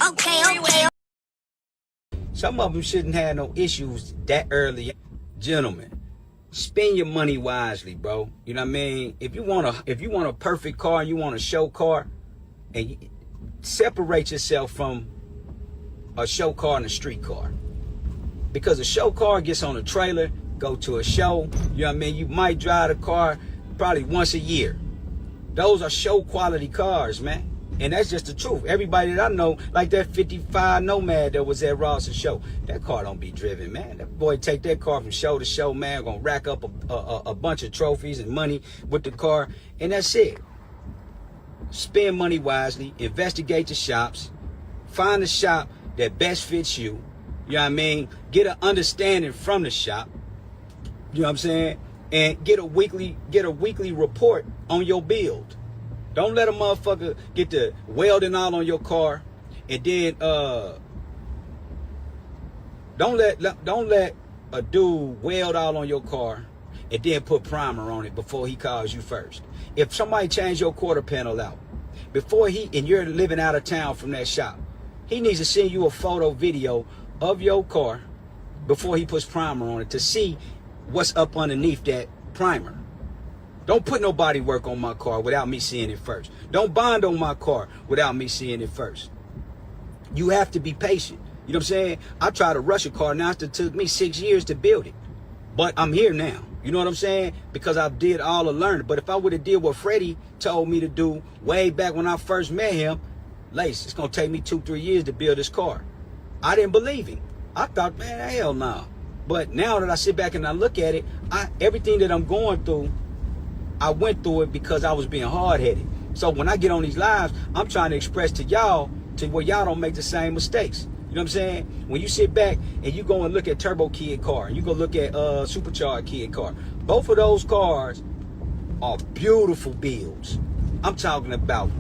Okay. Some of them shouldn't have no issues that early. Gentlemen, spend your money wisely, bro. You know what I mean? If you want a perfect car and you want a show car, and you separate yourself from a show car and a street car. Because a show car gets on a trailer, go to a show, you know what I mean? You might drive the car probably once a year. Those are show quality cars, man. And that's just the truth. Everybody that I know, like that 55 Nomad that was at Rawson show, that car don't be driven, man. That boy take that car from show to show, man, gonna rack up a bunch of trophies and money with the car, and that's it. Spend money wisely, investigate the shops, find the shop that best fits you, you know what I mean? Get an understanding from the shop, you know what I'm saying? And get a weekly report on your build. Don't let a motherfucker get the welding all on your car, and then don't let a dude weld all on your car and then put primer on it before he calls you first. If somebody change your quarter panel out before and you're living out of town from that shop, he needs to send you a photo video of your car before he puts primer on it to see what's up underneath that primer. Don't put no body work on my car without me seeing it first. Don't bond on my car without me seeing it first. You have to be patient. You know what I'm saying? I tried to rush a car now. It took me 6 years to build it. But I'm here now. You know what I'm saying? Because I did all the learning. But if I would have did what Freddie told me to do way back when I first met him, Lace, it's going to take me 2-3 years to build this car. I didn't believe him. I thought, man, hell no. But now that I sit back and I look at it, everything that I'm going through, I went through it because I was being hard-headed. So when I get on these lives, I'm trying to express to y'all to where y'all don't make the same mistakes. You know what I'm saying? When you sit back and you go and look at Turbo Kid car, and you go look at Supercharged Kid car, both of those cars are beautiful builds. I'm talking about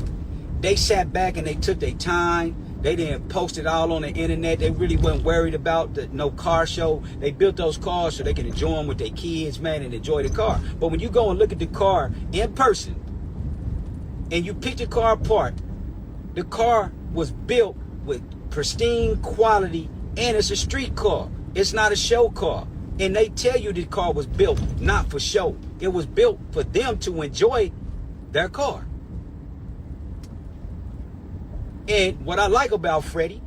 they sat back and they took their time. They didn't post it all on the internet. They really weren't worried about no car show. They built those cars so they can enjoy them with their kids, man, and enjoy the car. But when you go and look at the car in person and you pick the car apart, the car was built with pristine quality, and it's a street car. It's not a show car. And they tell you the car was built not for show. It was built for them to enjoy their car. And what I like about Freddie,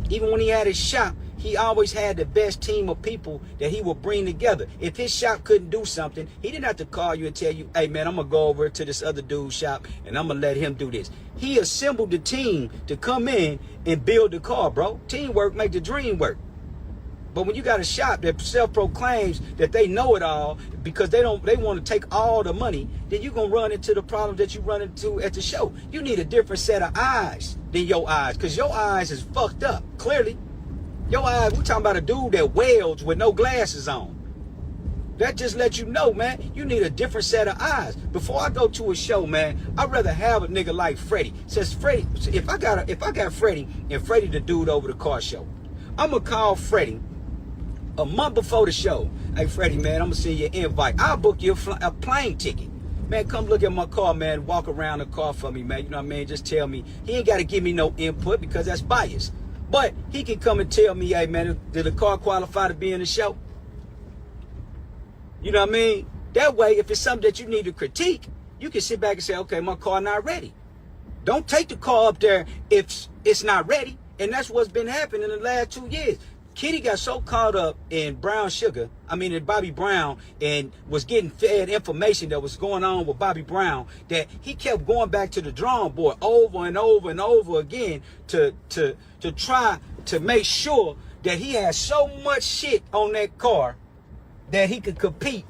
even when he had his shop, he always had the best team of people that he would bring together. If his shop couldn't do something, he didn't have to call you and tell you, hey man, I'm gonna go over to this other dude's shop and I'm gonna let him do this. He assembled the team to come in and build the car, bro. Teamwork make the dream work. But when you got a shop that self-proclaims that they know it all because they want to take all the money, then you're going to run into the problem that you run into at the show. You need a different set of eyes than your eyes, because your eyes is fucked up, clearly. Your eyes, we're talking about a dude that welds with no glasses on. That just lets you know, man, you need a different set of eyes. Before I go to a show, man, I'd rather have a nigga like Freddie. Says Freddie, if I got Freddie and Freddie the dude over the car show, I'm going to call Freddie a month before the show. Hey, Freddie, man, I'm going to send you an invite. I'll book you a plane ticket. Man, come look at my car, man. Walk around the car for me, man. You know what I mean? Just tell me. He ain't got to give me no input because that's biased. But he can come and tell me, hey, man, did the car qualify to be in the show? You know what I mean? That way, if it's something that you need to critique, you can sit back and say, okay, my car not ready. Don't take the car up there if it's not ready. And that's what's been happening in the last 2 years. Kitty got so caught up in in Bobby Brown, and was getting fed information that was going on with Bobby Brown, that he kept going back to the drawing board over and over and over again to try to make sure that he had so much shit on that car that he could compete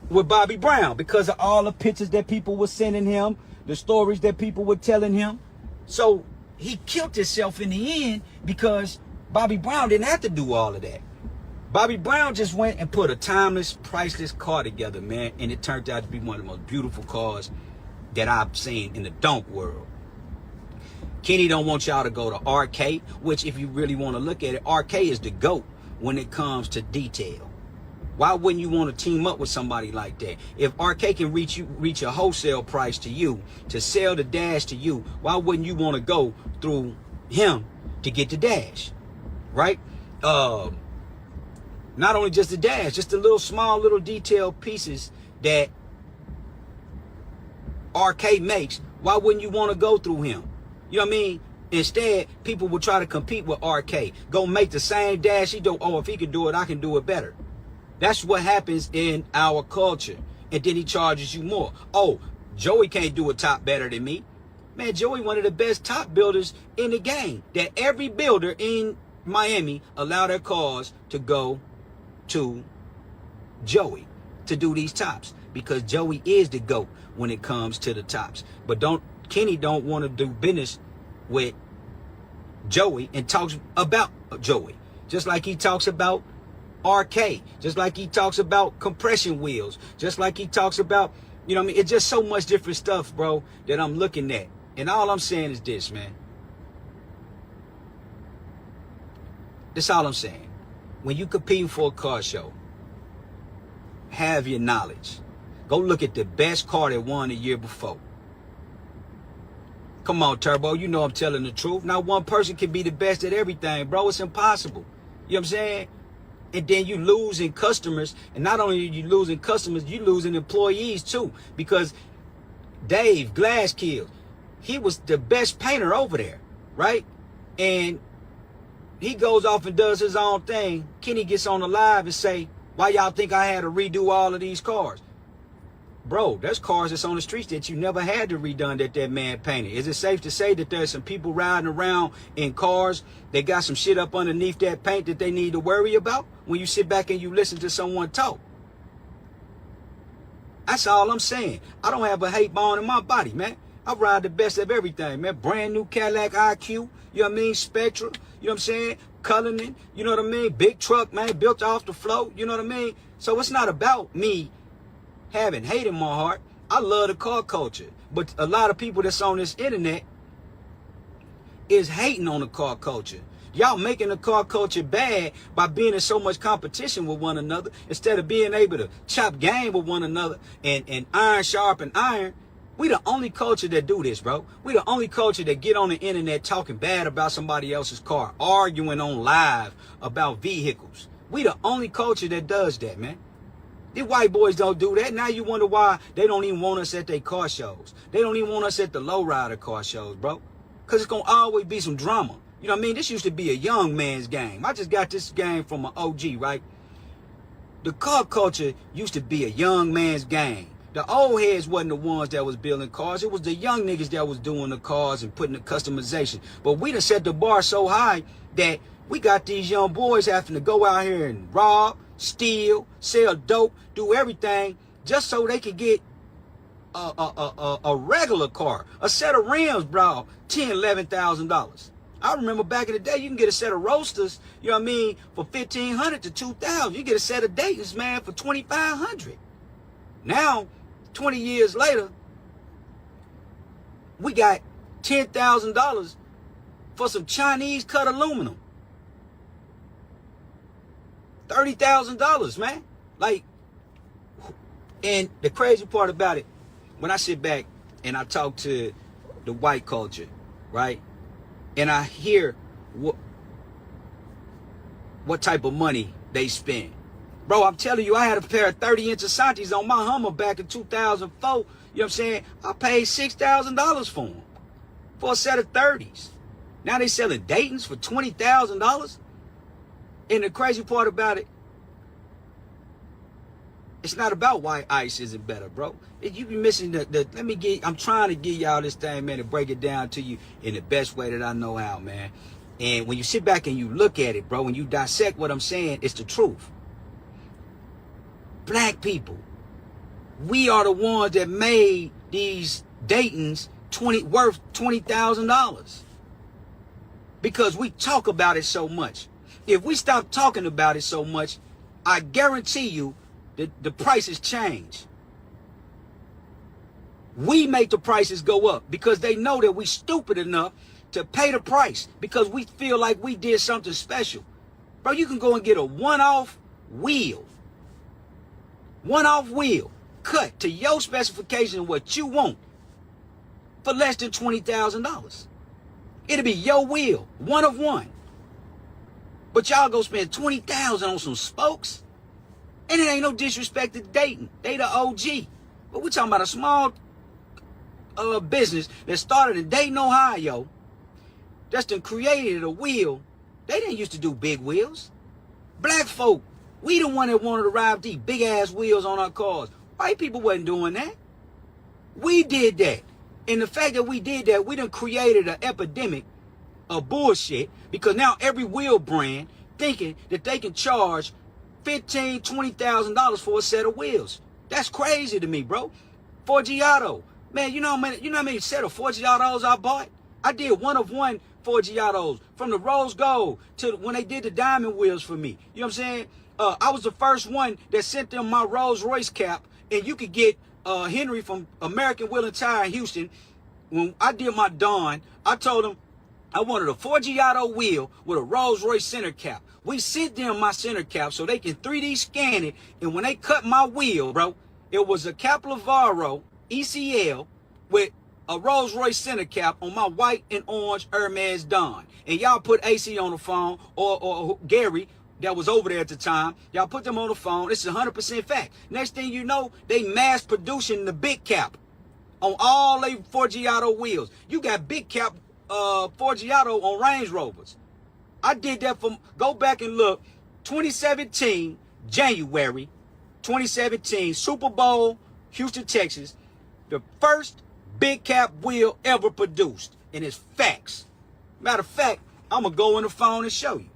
with Bobby Brown because of all the pictures that people were sending him, the stories that people were telling him. So he killed himself in the end because Bobby Brown didn't have to do all of that. Bobby Brown just went and put a timeless, priceless car together, man. And it turned out to be one of the most beautiful cars that I've seen in the donk world. Kenny don't want y'all to go to RK, which if you really want to look at it, RK is the GOAT when it comes to detail. Why wouldn't you want to team up with somebody like that? If RK can reach a wholesale price to you, to sell the Dash to you, why wouldn't you want to go through him to get the Dash? Right? Not only just the Dash, just the little small little detailed pieces that RK makes. Why wouldn't you want to go through him? You know what I mean? Instead, people will try to compete with RK. Go make the same Dash he do. Oh, if he can do it, I can do it better. That's what happens in our culture. And then he charges you more. Oh, Joey can't do a top better than me. Man, Joey, one of the best top builders in the game. That every builder in Miami allow their cars to go to Joey to do these tops. Because Joey is the GOAT when it comes to the tops. But Kenny don't want to do business with Joey and talks about Joey. Just like he talks about RK, just like he talks about compression wheels, just like he talks about, you know what I mean? It's just so much different stuff, bro, that I'm looking at. And all I'm saying is this, man. That's all I'm saying. When you compete for a car show, have your knowledge. Go look at the best car that won the year before. Come on, Turbo, you know I'm telling the truth. Not one person can be the best at everything, bro. It's impossible. You know what I'm saying? And then you losing customers. And not only are you losing customers, you losing employees too. Because Dave Glasskill, he was the best painter over there, right? And he goes off and does his own thing. Kenny gets on the live and say, why y'all think I had to redo all of these cars? Bro, there's cars that's on the streets that you never had to redone that man painted. Is it safe to say that there's some people riding around in cars that got some shit up underneath that paint that they need to worry about when you sit back and you listen to someone talk? That's all I'm saying. I don't have a hate bone in my body, man. I ride the best of everything, man. Brand new Cadillac IQ, you know what I mean? Spectra, you know what I'm saying? Cullinan, you know what I mean? Big truck, man, built off the float, you know what I mean? So it's not about me having hate in my heart. I love the car culture. But a lot of people that's on this internet is hating on the car culture. Y'all making the car culture bad by being in so much competition with one another instead of being able to chop game with one another and iron sharpen iron. We the only culture that do this, bro. We the only culture that get on the internet talking bad about somebody else's car, arguing on live about vehicles. We the only culture that does that, man. These white boys don't do that. Now you wonder why they don't even want us at their car shows. They don't even want us at the lowrider car shows, bro. Because it's going to always be some drama. You know what I mean? This used to be a young man's game. I just got this game from an OG, right? The car culture used to be a young man's game. The old heads wasn't the ones that was building cars. It was the young niggas that was doing the cars and putting the customization. But we done set the bar so high that we got these young boys having to go out here and rob, steal, sell dope, do everything just so they could get a regular car, a set of rims, bro, $10,000, $11,000. I remember back in the day, you can get a set of Roasters, you know what I mean, for $1,500 to $2,000. You get a set of Daytons, man, for $2,500. Now, 20 years later, we got $10,000 for some Chinese cut aluminum. $30,000, man. Like, and the crazy part about it, when I sit back and I talk to the white culture, right? And I hear what type of money they spend. Bro, I'm telling you, I had a pair of 30-inch Asantis on my Hummer back in 2004. You know what I'm saying? I paid $6,000 for them, for a set of 30s. Now they selling Daytons for $20,000. And the crazy part about it, it's not about why ICE isn't better, bro. You be missing I'm trying to give y'all this thing, man, to break it down to you in the best way that I know how, man. And when you sit back and you look at it, bro, when you dissect what I'm saying, it's the truth. Black people, we are the ones that made these Daytons worth $20,000 because we talk about it so much. If we stop talking about it so much, I guarantee you that the prices change. We make the prices go up because they know that we stupid enough to pay the price because we feel like we did something special. Bro, you can go and get a one-off wheel One-off wheel, cut to your specification of what you want for less than $20,000. It'll be your wheel, one of one. But y'all go spend $20,000 on some spokes, and it ain't no disrespect to Dayton. They the OG. But we're talking about a small business that started in Dayton, Ohio, that's done created a wheel. They didn't used to do big wheels. Black folk, we the one that wanted to ride these big ass wheels on our cars. White people wasn't doing that. We did that. And the fact that we did that, we done created an epidemic of bullshit, because now every wheel brand thinking that they can charge $15,000, $20,000 for a set of wheels. That's crazy to me, bro. Forgiato. Man, you know how many set of Forgiatos I bought? I did one of one Forgiatos, from the rose gold to when they did the diamond wheels for me. You know what I'm saying? I was the first one that sent them my Rolls Royce cap, and you could get Henry from American Wheel and Tire in Houston. When I did my Dawn, I told him I wanted a Forgiato wheel with a Rolls Royce center cap. We sent them my center cap so they can 3D scan it, and when they cut my wheel, bro, it was a Caplavaro ECL with a Rolls Royce center cap on my white and orange Hermes Dawn. And y'all put AC on the phone, or Gary, that was over there at the time. Y'all put them on the phone. This is 100% fact. Next thing you know, they mass producing the big cap on all they Forgiato wheels. You got big cap Forgiato on Range Rovers. I did that from, go back and look, 2017, January 2017, Super Bowl, Houston, Texas. The first big cap wheel ever produced. And it's facts. Matter of fact, I'm going to go in the phone and show you.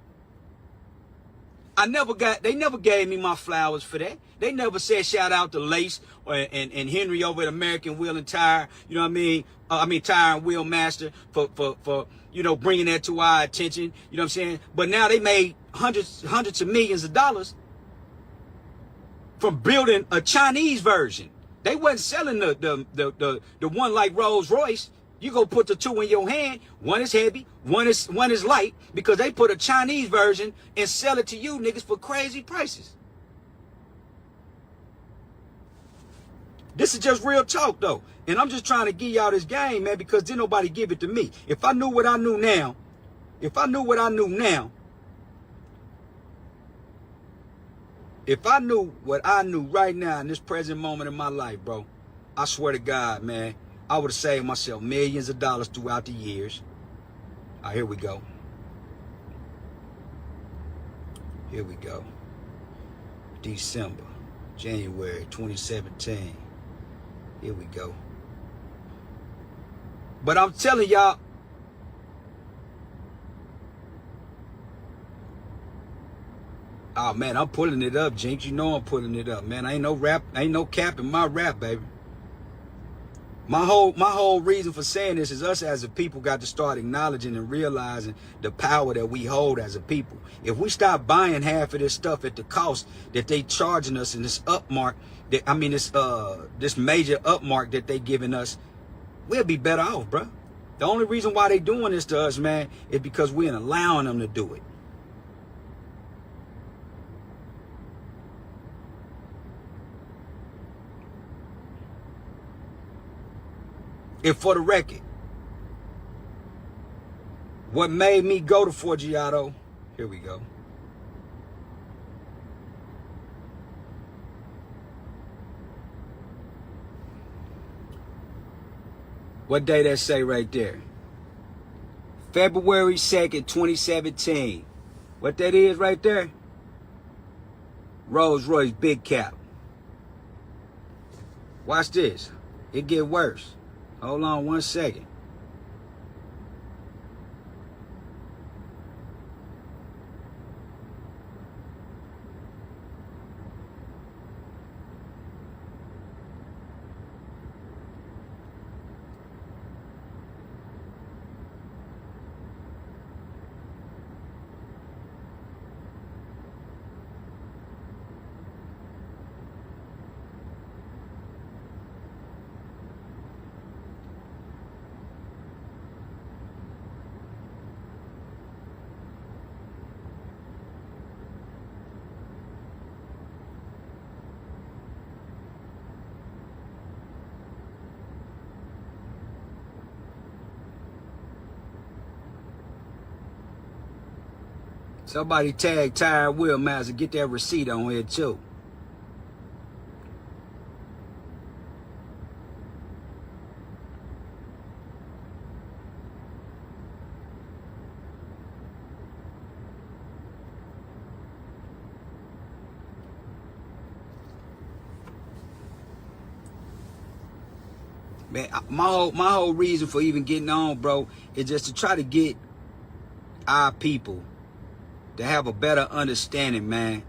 They never gave me my flowers for that. They never said shout out to Lace and Henry over at American Wheel and Tire. You know what I mean? Tire and Wheel Master for you know, bringing that to our attention. You know what I'm saying? But now they made hundreds of millions of dollars from building a Chinese version. They wasn't selling the one like Rolls Royce. You go put the two in your hand. One is heavy, one is light, because they put a Chinese version and sell it to you niggas for crazy prices. This is just real talk though. And I'm just trying to give y'all this game, man, because didn't nobody give it to me. If I knew what I knew now, if I knew what I knew right now in this present moment in my life, bro, I swear to God, man, I would have saved myself millions of dollars throughout the years. All right, here we go. Here we go. December, January 2017. Here we go. But I'm telling y'all, oh man, I'm pulling it up, Jinx. You know I'm pulling it up, man. Ain't no cap in my rap, baby. My whole reason for saying this is us as a people got to start acknowledging and realizing the power that we hold as a people. If we stop buying half of this stuff at the cost that they charging us in this upmark, this major upmark that they giving us, we'll be better off, bro. The only reason why they doing this to us, man, is because we ain't allowing them to do it. And for the record, what made me go to Forgiato, here we go. What day that say right there? February 2nd, 2017. What that is right there? Rolls Royce big cap. Watch this. It get worse. Hold on 1 second. Somebody tag Tired Wheel Master. Get that receipt on here too. Man, my whole reason for even getting on, bro, is just to try to get our people to have a better understanding, man,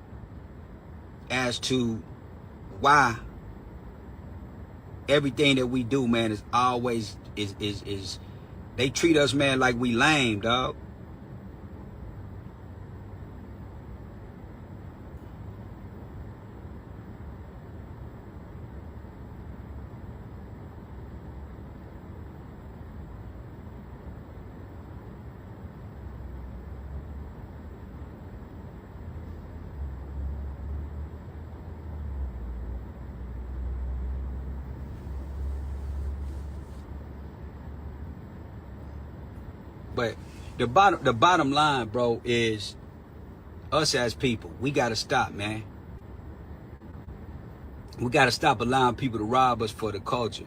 as to why everything that we do, man, is always is they treat us, man, like we lame, dog. But the bottom line, bro, is us as people, we gotta stop, man. We gotta stop allowing people to rob us for the culture.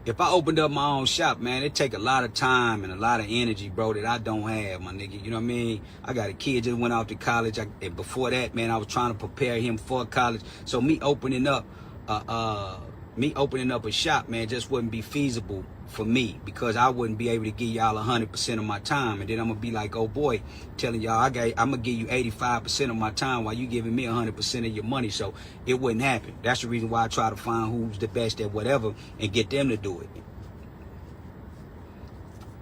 If I opened up my own shop, man, it take a lot of time and a lot of energy, bro, that I don't have, my nigga. You know what I mean? I got a kid just went off to college. And before that, man, I was trying to prepare him for college. So me opening up a shop, man, just wouldn't be feasible for me, because I wouldn't be able to give y'all 100% of my time, and then I'm gonna be like, oh boy, telling y'all I'm gonna give you 85% of my time while you giving me 100% of your money. So it wouldn't happen. That's the reason why I try to find who's the best at whatever and get them to do it.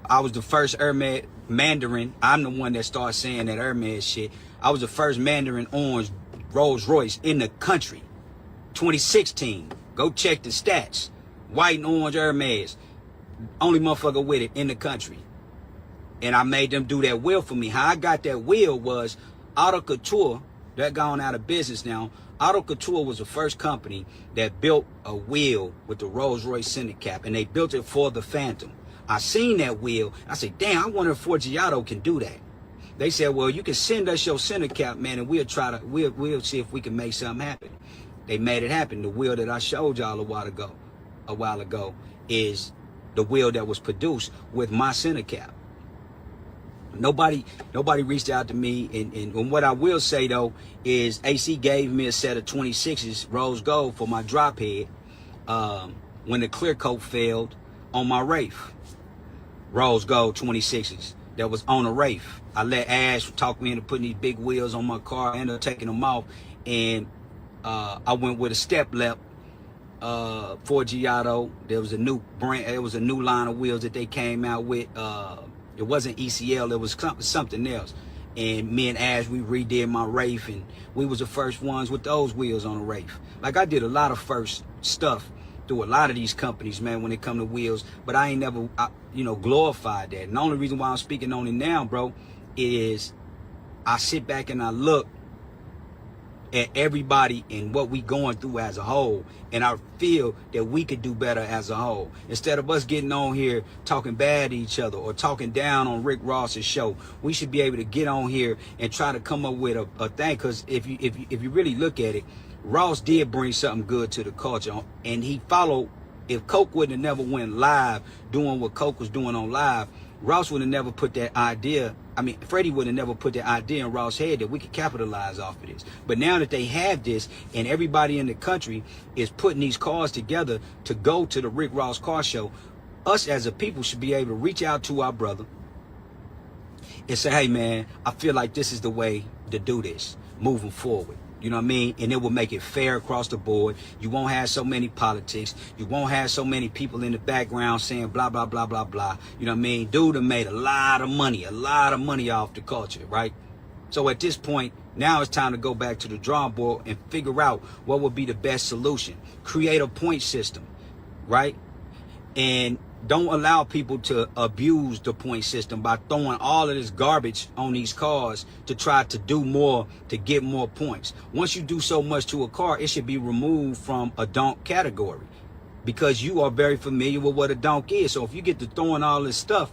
I was the first Hermes Mandarin. I'm the one that started saying that Hermes shit. I was the first Mandarin orange Rolls Royce in the country. 2016. Go check the stats. White and orange Hermes. Only motherfucker with it in the country. And I made them do that wheel for me. How I got that wheel was Auto Couture. They're gone out of business now. Auto Couture was the first company that built a wheel with the Rolls Royce center cap. And they built it for the Phantom. I seen that wheel. I said, damn, I wonder if Forgiato can do that. They said, well, you can send us your center cap, man, and we'll see if we can make something happen. They made it happen. The wheel that I showed y'all a while ago is the wheel that was produced with my center cap. Nobody reached out to me, and what I will say though is AC gave me a set of 26s rose gold for my drop head when the clear coat failed on my Wraith. Rose gold 26s that was on a Wraith. I let Ash talk me into putting these big wheels on my car. I ended up taking them off, and I went with a step-lep Forgiato. There was a new brand. It was a new line of wheels that they came out with. It wasn't ECL. It was something else. And me and Ash, we redid my Wraith, and we was the first ones with those wheels on the Wraith. Like, I did a lot of first stuff through a lot of these companies, man, when it come to wheels. But I ain't never, glorified that. And the only reason why I'm speaking on it now, bro, is I sit back and I look at everybody and what we going through as a whole, and I feel that we could do better as a whole. Instead of us getting on here talking bad to each other or talking down on Rick Ross's show, we should be able to get on here and try to come up with a thing. Because if you really look at it, Ross did bring something good to the culture, and he followed. If Coke wouldn't have never went live doing what Coke was doing on live, Ross would have never put that idea. Freddie would have never put the idea in Ross' head that we could capitalize off of this. But now that they have this, and everybody in the country is putting these cars together to go to the Rick Ross Car Show, us as a people should be able to reach out to our brother and say, hey man, I feel like this is the way to do this moving forward. You know what I mean? And it will make it fair across the board. You won't have so many politics. You won't have so many people in the background saying blah, blah, blah, blah, blah. You know what I mean? Dude have made a lot of money off the culture, right? So at this point, now it's time to go back to the drawing board and figure out what would be the best solution. Create a point system, right? And don't allow people to abuse the point system by throwing all of this garbage on these cars to try to do more, to get more points. Once you do so much to a car, it should be removed from a donk category, because you are very familiar with what a donk is. So if you get to throwing all this stuff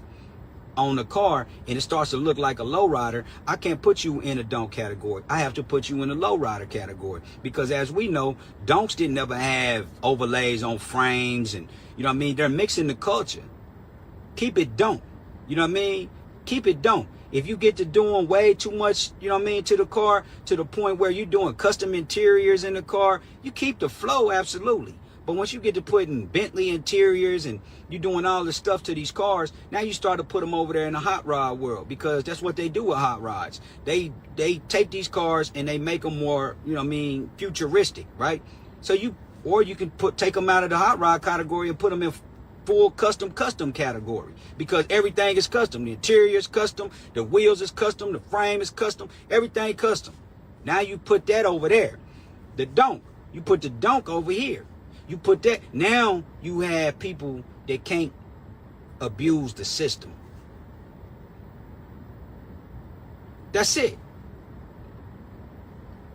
on the car and it starts to look like a lowrider, I can't put you in a donk category. I have to put you in a lowrider category, because as we know, donks didn't ever have overlays on frames, and you know what I mean, they're mixing the culture. Keep it donk. You know what I mean? Keep it donk. If you get to doing way too much, you know what I mean, to the car, to the point where you're doing custom interiors in the car, you keep the flow, absolutely. But once you get to putting Bentley interiors and you're doing all this stuff to these cars, now you start to put them over there in the hot rod world, because that's what they do with hot rods. They take these cars and they make them more, you know what I mean, futuristic, right? So you can take them out of the hot rod category and put them in full custom category, because everything is custom. The interior is custom, the wheels is custom, the frame is custom, everything custom. Now you put that over there. The donk, you put the donk over here. You put that, now you have people that can't abuse the system. That's it.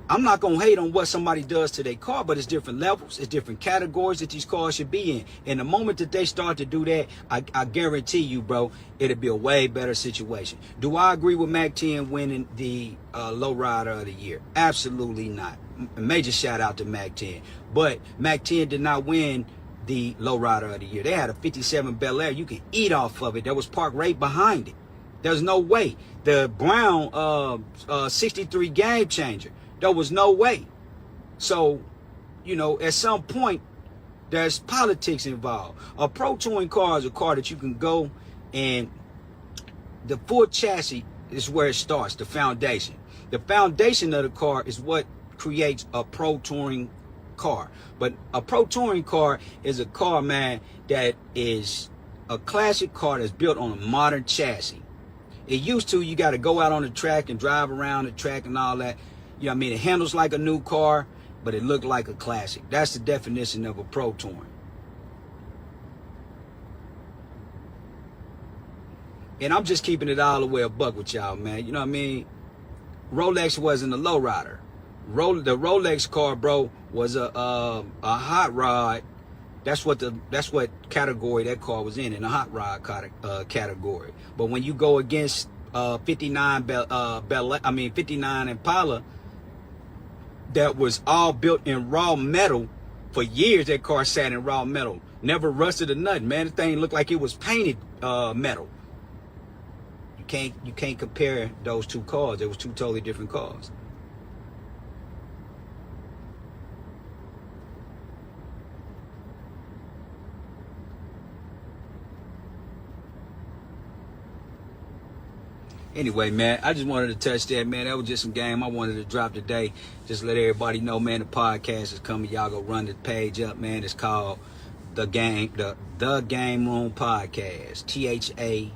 I'm not going to hate on what somebody does to their car, but it's different levels, it's different categories that these cars should be in. And the moment that they start to do that, I guarantee you, bro, it'll be a way better situation. Do I agree with Mac 10 winning the Lowrider of the Year? Absolutely not. Major shout out to Mac 10. But Mac 10 did not win the Lowrider of the Year. They had a 57 Bel Air. You can eat off of it. There was parked right behind it. There's no way. The brown 63 Game Changer, there was no way. So, you know, at some point, there's politics involved. A Pro Touring car is a car that you can go, and the full chassis is where it starts, the foundation. The foundation of the car is what creates a Pro Touring car. But a Pro Touring car is a car, man, that is a classic car that's built on a modern chassis. It used to, you got to go out on the track and drive around the track and all that. You know what I mean? It handles like a new car, but it looked like a classic. That's the definition of a Pro Touring. And I'm just keeping it all the way a buck with y'all, man. You know what I mean? Rolex wasn't a lowrider. The Rolex car, bro, was a hot rod. That's what category that car was in a hot rod category. But when you go against 59 Impala, that was all built in raw metal. For years, that car sat in raw metal. Never rusted or nothing, man. The thing looked like it was painted metal. You can't compare those two cars. They was two totally different cars. Anyway, man, I just wanted to touch that, man. That was just some game I wanted to drop today. Just let everybody know, man, the podcast is coming. Y'all go run the page up, man. It's called The Game Room Podcast. THA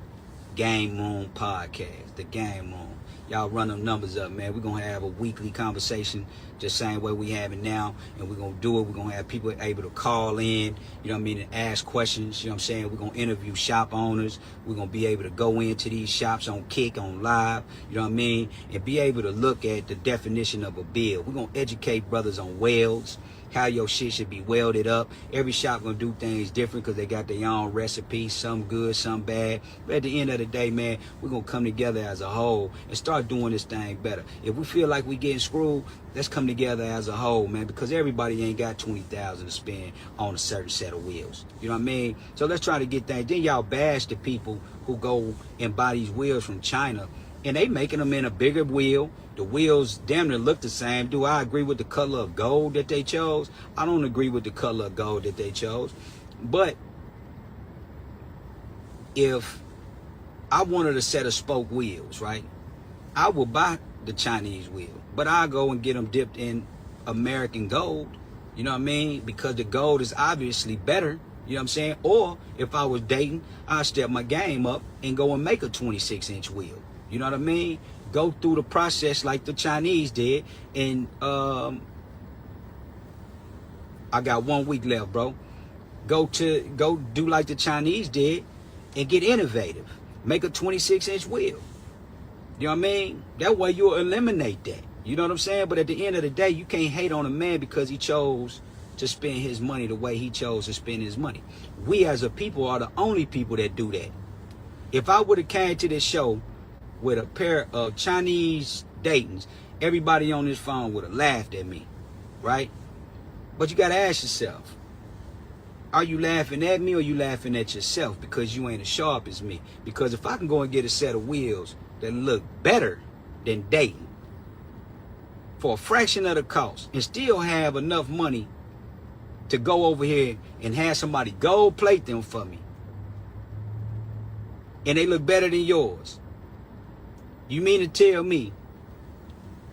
Game Room Podcast. The Game Room. Y'all run them numbers up, man. We're going to have a weekly conversation just same way we have it now. And we're going to do it. We're going to have people able to call in, you know what I mean, and ask questions. You know what I'm saying? We're going to interview shop owners. We're going to be able to go into these shops on Kick, on Live, you know what I mean, and be able to look at the definition of a build. We're going to educate brothers on welds, how your shit should be welded up. Every shop gonna do things different because they got their own recipes, some good, some bad. But at the end of the day, man, we're gonna come together as a whole and start doing this thing better. If we feel like we getting screwed, let's come together as a whole, man, because everybody ain't got $20,000 to spend on a certain set of wheels. You know what I mean? So let's try to get things. Then y'all bash the people who go and buy these wheels from China, and they making them in a bigger wheel. The wheels damn near look the same. Do I agree with the color of gold that they chose? I don't agree with the color of gold that they chose. But if I wanted a set of spoke wheels, right, I will buy the Chinese wheel. But I go and get them dipped in American gold. You know what I mean? Because the gold is obviously better. You know what I'm saying? Or if I was dating, I'd step my game up and go and make a 26-inch wheel. You know what I mean? Go through the process like the Chinese did. And I got 1 week left, bro. Go do like the Chinese did and get innovative. Make a 26-inch wheel. You know what I mean? That way you'll eliminate that. You know what I'm saying? But at the end of the day, you can't hate on a man because he chose to spend his money the way he chose to spend his money. We as a people are the only people that do that. If I would have came to this show with a pair of Chinese Daytons, everybody on this phone would have laughed at me, right? But you got to ask yourself, are you laughing at me or you laughing at yourself because you ain't as sharp as me? Because if I can go and get a set of wheels that look better than Dayton for a fraction of the cost and still have enough money to go over here and have somebody gold plate them for me, and they look better than yours, you mean to tell me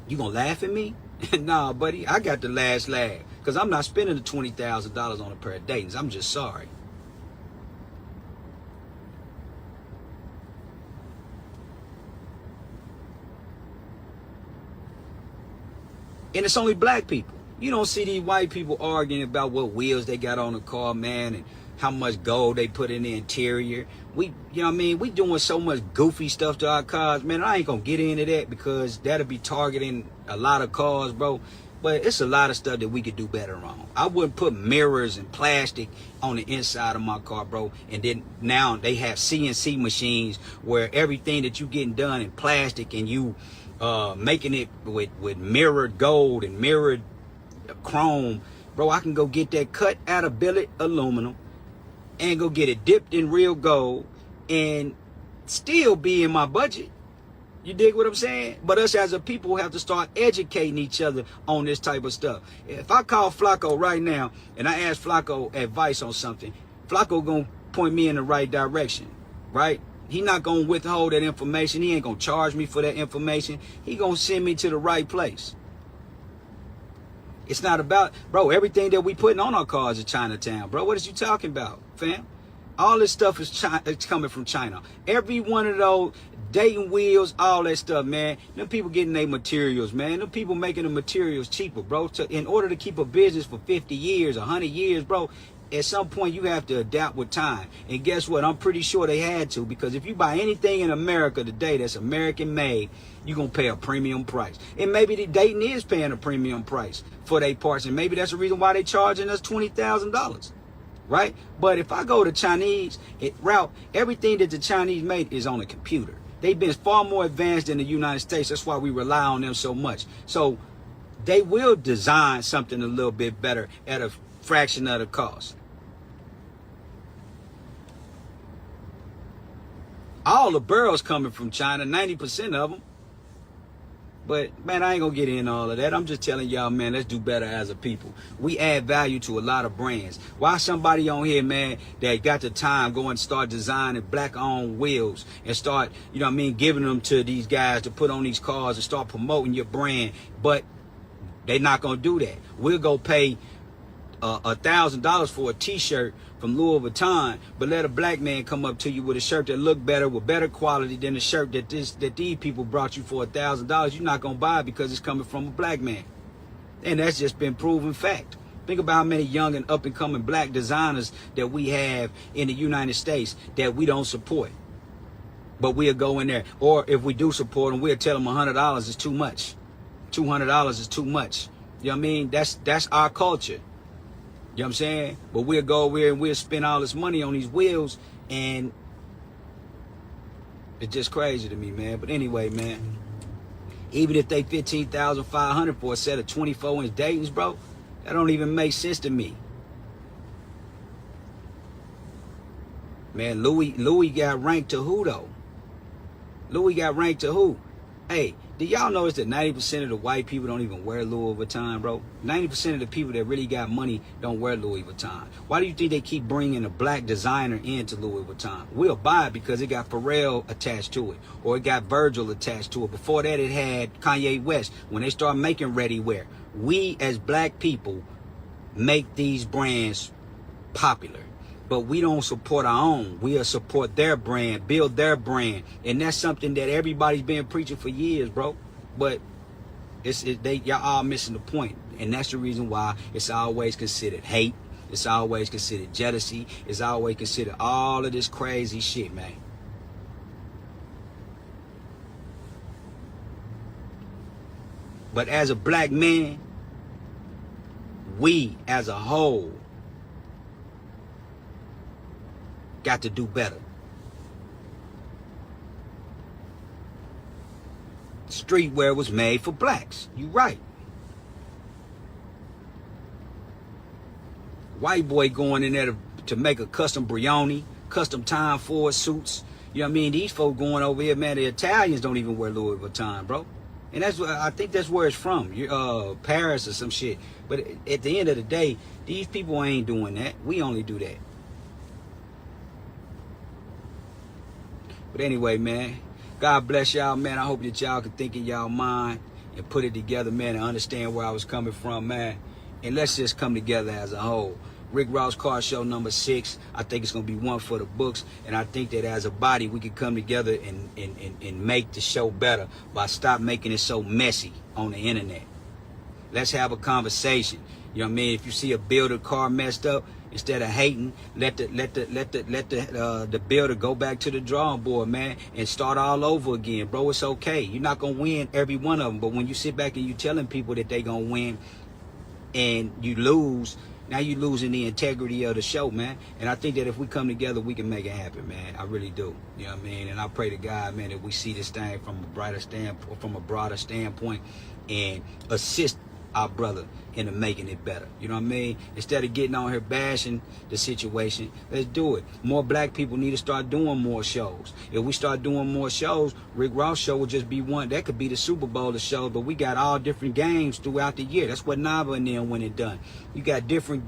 you gonna laugh at me? Nah, buddy, I got the last laugh because I'm not spending the $20,000 on a pair of Daytons. I'm just sorry. And it's only black people. You don't see these white people arguing about what wheels they got on the car, man, and how much gold they put in the interior. You know what I mean? We doing so much goofy stuff to our cars, man. I ain't gonna get into that because that'll be targeting a lot of cars, bro. But it's a lot of stuff that we could do better on. I wouldn't put mirrors and plastic on the inside of my car, bro. And then now they have CNC machines where everything that you getting done in plastic and you making it with mirrored gold and mirrored chrome, bro. I can go get that cut out of billet aluminum and go get it dipped in real gold and still be in my budget. You dig what I'm saying? But us as a people have to start educating each other on this type of stuff. If I call Flacco right now and I ask Flacco advice on something, Flacco gonna point me in the right direction, right? He not gonna withhold that information. He ain't gonna charge me for that information. He gonna send me to the right place. It's not about, bro, everything that we putting on our cars is Chinatown, bro. What is you talking about, fam? All this stuff is it's coming from China. Every one of those Dayton wheels, all that stuff, man. Them people getting their materials, man. Them people making the materials cheaper, bro. In order to keep a business for 50 years, 100 years, bro, at some point you have to adapt with time. And guess what? I'm pretty sure they had to, because if you buy anything in America today that's American made, you're going to pay a premium price. And maybe the Dayton is paying a premium price for their parts. And maybe that's the reason why they charging us $20,000. Right? But if I go to Chinese route, everything that the Chinese made is on a computer. They've been far more advanced than the United States. That's why we rely on them so much. So they will design something a little bit better at a fraction of the cost. All the barrels coming from China, 90% of them. But, man, I ain't going to get in all of that. I'm just telling y'all, man, let's do better as a people. We add value to a lot of brands. Why somebody on here, man, that got the time go and start designing black-owned wheels and start, you know what I mean, giving them to these guys to put on these cars and start promoting your brand. But they not going to do that. We'll go pay $1,000 for a T-shirt from Louis Vuitton, but let a black man come up to you with a shirt that look better, with better quality than the shirt that these people brought you for $1,000. You're not gonna buy it because it's coming from a black man, and that's just been proven fact. Think about how many young and up and coming black designers that we have in the United States that we don't support, but we'll go in there, or if we do support them, we'll tell them $100 is too much, $200 is too much. You know what I mean? That's our culture. You know what I'm saying? But we'll go over here and we'll spend all this money on these wheels, and it's just crazy to me, man. But anyway, man, even if they $15,500 for a set of 24-inch Daytons, bro, that don't even make sense to me. Man, Louis got ranked to who, though? Louis got ranked to who? Hey, did y'all notice that 90% of the white people don't even wear Louis Vuitton, bro? 90% of the people that really got money don't wear Louis Vuitton. Why do you think they keep bringing a black designer into Louis Vuitton? We'll buy it because it got Pharrell attached to it, or it got Virgil attached to it. Before that, it had Kanye West. When they start making ready wear, we as black people make these brands popular. But we don't support our own. We'll support their brand, build their brand. And that's something that everybody's been preaching for years, bro. But y'all all missing the point. And that's the reason why it's always considered hate. It's always considered jealousy. It's always considered all of this crazy shit, man. But as a black man, we as a whole got to do better. Streetwear was made for blacks. You right. White boy going in there to make a custom Brioni, custom Tom Ford suits. You know what I mean? These folks going over here, man, the Italians don't even wear Louis Vuitton, bro. And that's what I think that's where it's from. Paris or some shit. But at the end of the day, these people ain't doing that. We only do that. But anyway, man, God bless y'all, man. I hope that y'all can think in y'all mind and put it together, man, and understand where I was coming from, man. And let's just come together as a whole. Rick Ross Car Show number 6. I think it's going to be one for the books. And I think that as a body, we can come together and make the show better by stop making it so messy on the internet. Let's have a conversation. You know what I mean? If you see a builder car messed up, instead of hating, let the builder go back to the drawing board, man, and start all over again, bro. It's okay. You're not going to win every one of them. But when you sit back and you telling people that they going to win and you lose, now you losing the integrity of the show, man. And I think that if we come together, we can make it happen, man. I really do. You know what I mean? And I pray to God, man, that we see this thing from a broader standpoint and assist our brother into making it better. You know what I mean? Instead of getting on here bashing the situation, let's do it. More black people need to start doing more shows. If we start doing more shows, Rick Ross show would just be one. That could be the Super Bowl of shows, but we got all different games throughout the year. That's what Nava and them went and done. You got different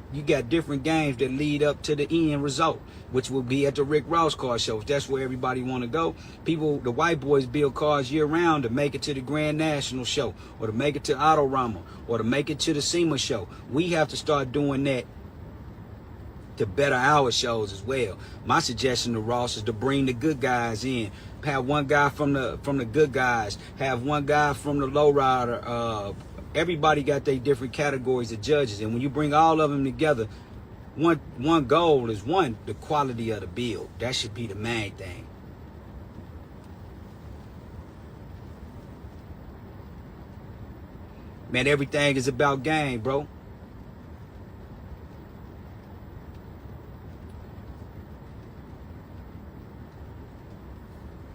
games that lead up to the end result, which will be at the Rick Ross Car Show. That's where everybody want to go. People, the white boys build cars year round to make it to the Grand National Show, or to make it to Autorama, or to make it to the SEMA Show. We have to start doing that to better our shows as well. My suggestion to Ross is to bring the good guys in. Have one guy from the good guys. Have one guy from the lowrider. Everybody got their different categories of judges, and when you bring all of them together, one goal is the quality of the build. That should be the main thing. Man, everything is about game, bro.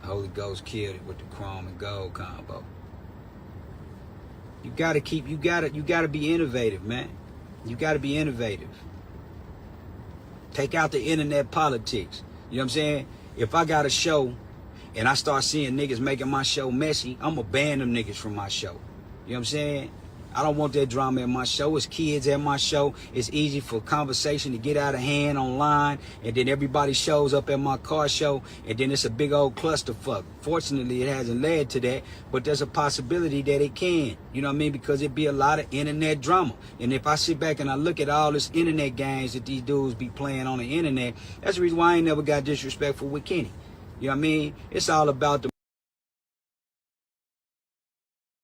Holy Ghost killed it with the chrome and gold combo. You gotta be innovative, man. You gotta be innovative. Take out the internet politics. You know what I'm saying? If I got a show and I start seeing niggas making my show messy, I'm gonna ban them niggas from my show. You know what I'm saying? I don't want that drama in my show. It's kids at my show. It's easy for conversation to get out of hand online, and then everybody shows up at my car show, and then it's a big old clusterfuck. Fortunately, it hasn't led to that, but there's a possibility that it can. You know what I mean? Because it'd be a lot of internet drama. And if I sit back and I look at all this internet games that these dudes be playing on the internet, that's the reason why I ain't never got disrespectful with Kenny. You know what I mean? It's all about the